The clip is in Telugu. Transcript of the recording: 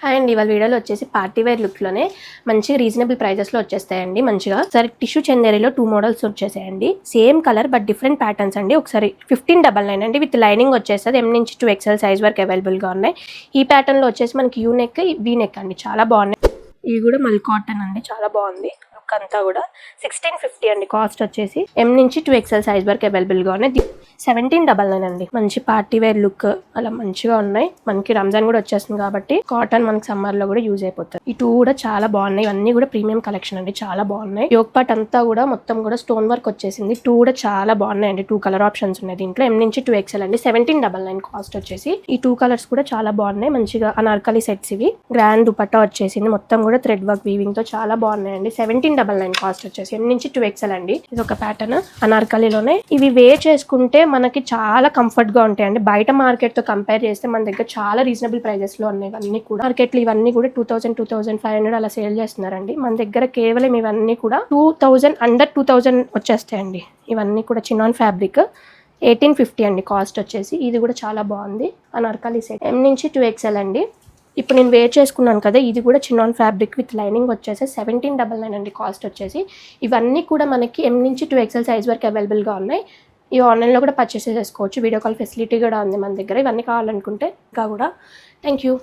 హాయ్ అండి, ఇవాళ వీడియోలో వచ్చేసి పార్టీ వేర్ లుక్లోనే మంచిగా రీజనబుల్ ప్రైజెస్లో వచ్చేస్తాయండి. మంచిగా సరే టిష్యూ చందేరిలో 2 మోడల్స్ వచ్చేసాయండి. Same colour but different patterns అండి. ఒకసారి 1599 అండి, విత్ లైనింగ్ వచ్చేస్తుంది. M నుంచి 2XL సైజ్ వరకు అవైలబుల్గా ఉన్నాయి. ఈ ప్యాటర్న్లో వచ్చేసి మనకి యూ నెక్, వీ నెక్ అండి, చాలా బాగున్నాయి. ఇవి కూడా మల్ కాటన్ అండి, చాలా బాగుంది. లుక్ అంతా కూడా 1650 అండి. కాస్ట్ వచ్చేసి M నుంచి 2XL సైజ్ వరకు అవైలబుల్గా ఉన్నాయి. 1799 అండి. మంచి పార్టీ వేర్ లుక్ అలా మంచిగా ఉన్నాయి. మనకి రంజాన్ కూడా వచ్చేస్తుంది కాబట్టి కాటన్ మనకి సమ్మర్ లో కూడా యూజ్ అయిపోతుంది. ఈ 2 కూడా చాలా బాగున్నాయి. ఇవన్నీ కూడా ప్రీమియం కలెక్షన్ అండి, చాలా బాగున్నాయి. యోగ్ పార్ట్ అంతా కూడా మొత్తం కూడా స్టోన్ వర్క్ వచ్చేసింది. 2 కూడా చాలా బాగున్నాయి అండి. 2 కలర్ ఆప్షన్స్ ఉన్నాయి దీంట్లో. M నుంచి 2XL అండి. 1799 కాస్ట్ వచ్చేసి. ఈ 2 కలర్స్ కూడా చాలా బాగున్నాయి. మంచిగా అనార్కలి సెట్స్ ఇవి. గ్రాండ్ దుపట్టా వచ్చేసింది. మొత్తం కూడా థ్రెడ్ వర్క్ వీవింగ్ తో చాలా బాగున్నాయండి. 1799 కాస్ట్ వచ్చేసి. M నుంచి 2XL అండి. ఇది ఒక ప్యాటర్న్ అనార్కలిలోనే. ఇవి వేర్ చేసుకుంటే మనకి చాలా కంఫర్ట్ గా ఉంటాయండి. బయట మార్కెట్ తో కంపేర్ చేస్తే మన దగ్గర చాలా రీజనబుల్ ప్రైజెస్ లో ఉన్నాయి. ఇవన్నీ కూడా మార్కెట్ లో ఇవన్నీ కూడా 2000, 2500 అలా సేల్ చేస్తున్నారండి. మన దగ్గర కేవలం ఇవన్నీ కూడా 2000, అండర్ 2000 వచ్చేస్తాయండి. ఇవన్నీ కూడా చినాన్ ఫ్యాబ్రిక్. 1850 అండి కాస్ట్ వచ్చేసి. ఇది కూడా చాలా బాగుంది. అనార్కలి సెట్. M నుంచి 2XL అండి. ఇప్పుడు నేను వేర్ చేసుకున్నాను కదా, ఇది కూడా చినాన్ ఫ్యాబ్రిక్ విత్ లైనింగ్ వచ్చేసి 1799 అండి కాస్ట్ వచ్చేసి. ఇవన్నీ కూడా మనకి M నుంచి 2XL సైజ్ వరకు అవైలబుల్గా ఉన్నాయి. ఈ ఆన్లైన్లో కూడా పర్చేస్ చేసుకోవచ్చు. వీడియో కాల్ ఫెసిలిటీ కూడా ఉంది మన దగ్గర. ఇవన్నీ కావాలనుకుంటే ఇంకా కూడా. Thank you.